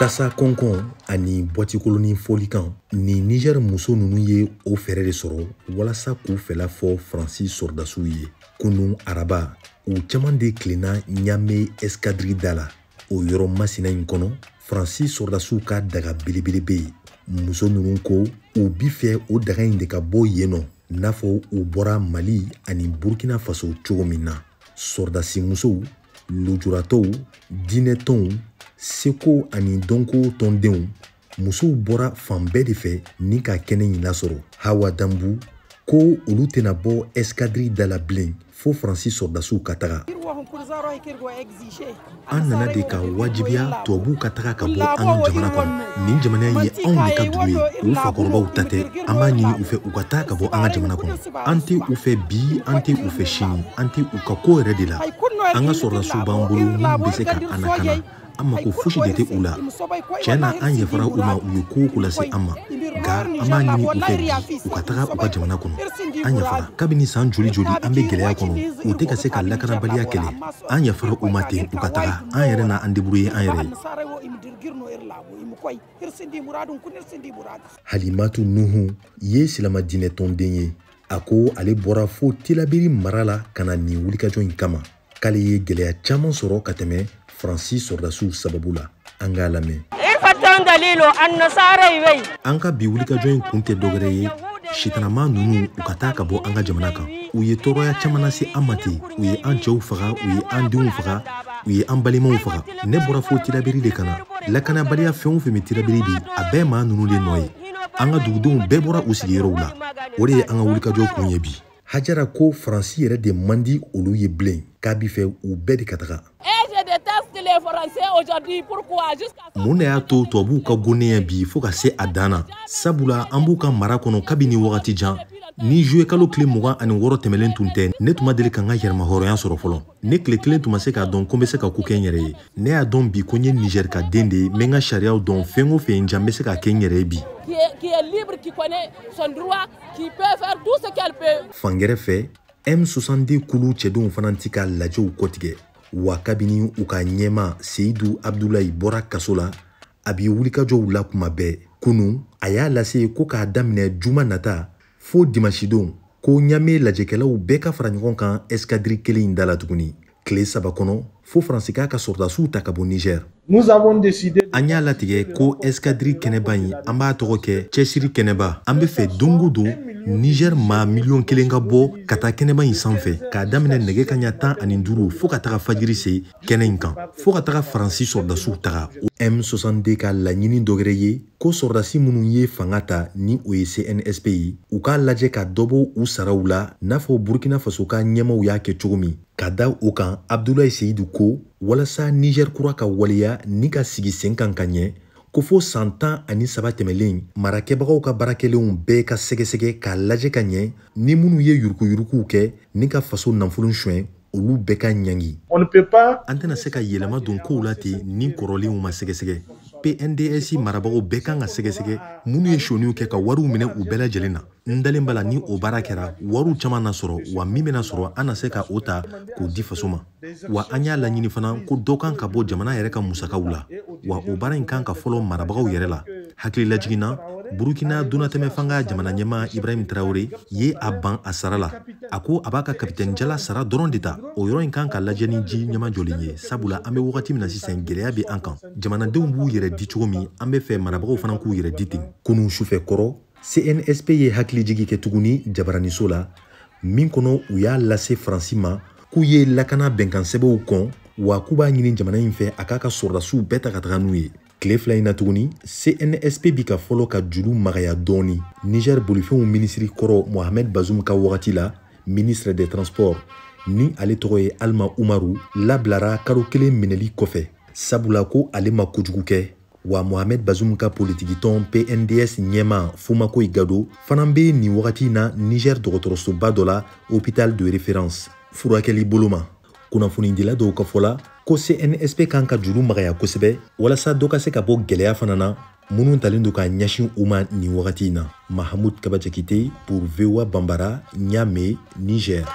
Tasa konkon ani boîte koloni folikan ni Niger muso nunu ye o fɛrɛ de sɔrɔ walasa k'u fɛla fɔ Fransi sɔrdasiw ye. Kunun araba u caman de kilenna Ɲame escadrille da la. O yɔrɔ masina in kɔnɔ Fransi sɔrdasiw ka daga belebele be yen. Muso nunu ko u bi fɛ o daga in de ka bɔ yen nɔ n'a fɔ u bɔra Mali ani Burkina Faso cogo min na. Sɔrdasi musow, lujuratɔw, diinɛtɔnw, seko ani dɔnko tɔndenw, musow bɔra fan bɛɛ de fɛ ni ka kɛnɛ in lasɔrɔ. Hawa Dambu ko olu tɛna bɔ escadrille da la bilen fo Fransi sɔrdasiw ka taga. An nana de ka wajibiya tubabuw ka taga ka bɔ an ka jamana kɔnɔ. Nin jamana ye anw de ka dugu ye, u fakɔrɔbaw ta tɛ. An b'a ɲini u fɛ u ka taa ka bɔ an ka jamana kɔnɔ. An tɛ u fɛ bi, an tɛ u fɛ sini, an tɛ u ka ko yɛrɛ de la. An ka sɔrdasiw b'an bolo min bɛ se ka an lakana. An mako fosi de tɛ u la. Tiɲɛ na an yafara u ma u ye ko o ko lase an ma. Nka an b'a ɲini u fɛ bi u ka taga u ka jamana kɔnɔ. An yafara kabini san joli joli an bɛ gɛlɛya kɔnɔ u tɛ ka se ka lakanabaliya kɛlɛ. An yafara u ma ten u ka taga an yɛrɛ na an débrouiller an yɛrɛ ye. Halimatu Nuhu ye silama diinɛ tɔnden ye. A ko ale bɔra fo Tilaberi mara la ka na nin wulikajɔ in kama. K'ale ye gɛlɛya caman sɔrɔ ka tɛmɛ Fransi sɔrdasiw sababu la. An k'a lamɛn. An ka bi wulikajɔ in kun tɛ dɔwɛrɛ ye sitanama nunu u ka taa ka bɔ an ka jamana kan. U ye tɔɔrɔya caman lase an ma ten. U ye an cɛw faga, u ye an denw faga, u ye an balimaw faga. Ne bɔra fo Tilaberi de kana. Lakanabaliya fɛn o fɛn bɛ Tilaberi bi a bɛɛ maa nunu de nɔ ye. An ka dugudenw bɛɛ bɔra u sigiyɔrɔw la. O de ye an ka wulikajɔ kun ye bi. Hajara ko Fransi yɛrɛ de man di olu ye bilen k'a bi fɛ u bɛɛ de ka taga. Mun de y'a to tubabuw ka gonnenya bi fo ka se a dan na? Sabula an b'u ka mara kɔnɔ kabini wagati jan. Ni juillet kalo tile 26 tɛmɛlen tun tɛ, ne tun ma deli ka n ka yɛrɛmahɔrɔnya sɔrɔ fɔlɔ. Ne tile kelen tun ma se k'a dɔn ko n bɛ se ka ko kɛ n yɛrɛ ye. Ne y'a dɔn bi ko n ye Niger ka den de ye, n bɛ n ka sariyaw dɔn, fɛn o fɛn ja n bɛ se k'a kɛ n yɛrɛ ye bi. Fangɛrɛ fɛ, M62 kulu cɛdenw fana t'i ka lajɛw kɔtigɛ. Wa kabini u ka ɲɛma Seyidu Abdulayi bɔra kaso la, a b'i wulikajɔw la kuma bɛɛ. Kunun a y'a lase ko k'a daminɛ juma nata fo dimanche don ko Ɲame lajɛkɛlaw bɛɛ ka fara ɲɔgɔn kan escadrille kelen in da la tuguni. Tile 3 kɔnɔ fo Fransi k'a ka sɔrdasiw ta ka bɔ Niger. An y'a latigɛ ko escadrille kɛnɛba in an b'a tɔgɔ kɛ cɛsiri kɛnɛba. An bɛ fɛ don o don Niger maa 1,000,000 ka bɔ ka taa kɛnɛba in sanfɛ k'a daminɛ nɛgɛ kaɲa 15 fo ka taga fajiri se kɛnɛ in kan fo ka taga Fransi sɔrdasiw taga. M62 ka laɲini dɔwɛrɛ ye ko sɔrdasi minnu ye fanga ta ni o ye CNSP ye u k'a lajɛ ka dɔbɔ u saraw la n'a fɔ Burkina Faso ka ɲɛmaw y'a kɛ cogo min. Ka da o kan Abdulayi Seyidu ko walasa Niger kura ka waleya ni ka sigi sen kan ka ɲɛ ko fo san 17 tɛmɛlen marakɛbagaw ka baarakɛlenw bɛɛ ka sɛgɛsɛgɛ k'a lajɛ ka ɲɛ ni minnu ye yurukuyurukuw kɛ ni ka faso nafolo suɲɛ olu bɛɛ ka ɲangi. An tɛna se ka yɛlɛma don kow la ten ni kɔrɔlenw ma sɛgɛsɛgɛ. PNDS marabagaw bɛɛ kan ka sɛgɛsɛgɛ minnu ye soniw kɛ ka wariw minɛ u bɛɛ lajɛlen na. N dalen b'a la ni o baara kɛra wariw caman na sɔrɔ wa min bɛna sɔrɔ an na se ka o ta k'o di faso ma. Wa an y'a laɲini fana ko dɔ kan ka bɔ jamana yɛrɛ ka musakaw la wa o baara in kan ka fɔlɔ marabagaw yɛrɛ la. Hakili lajiginna Burkina donatɛmɛ fanga jamana ɲɛmaa Ibrahim Traoré ye a ban a sara la. A ko a b'a ka capitaine Jala sara dɔrɔn de ta. O yɔrɔ in kan ka lajɛ ni ji ɲɛma jɔlen ye sabula an bɛ wagati min na sisan gɛlɛya bɛ an kan. Jamanadenw b'u yɛrɛ di cogo min an bɛ fɛ marabagaw fana k'u yɛrɛ di ten. Kunun sufɛ kɔrɔ CNSP ye hakilijigi kɛ tuguni jabaraniso la min kɔnɔ u y'a lase Fransi ma k'u ye lakana bɛnkan sɛbɛnw kɔn wa k'u b'a ɲini jamana in fɛ a k'a ka sɔrdasiw bɛɛ ta ka taga n'u ye. Tile 2 in na tuguni CNSP bi ka fɔlɔ ka juru magaya dɔɔni. Niger bolifɛnw minisiri kɔrɔ Mohamed Bazoum ka wagati la ministre des transports ni ale tɔgɔ ye Alma Umaru labilara kalo kelen minɛli kɔfɛ sabula ko ale ma kojugu kɛ. Wa Mohamed Bazoum ka politiki tɔn PNDS ɲɛma Fumako Gado fana bɛ nin wagati na Niger dɔgɔtɔrɔsoba dɔ la hôpital de référence furakɛli bolo ma. Kunnafonidila dɔw ka fɔ la ko CNSP kan ka juru magaya kosɛbɛ walasa dɔ ka se ka bɔ gɛlɛya fana na minnu talen don ka ɲɛsin u ma nin wagati in na. Mahamoud Kaba Jakite pour VOA Bambara, Ɲame, Niger.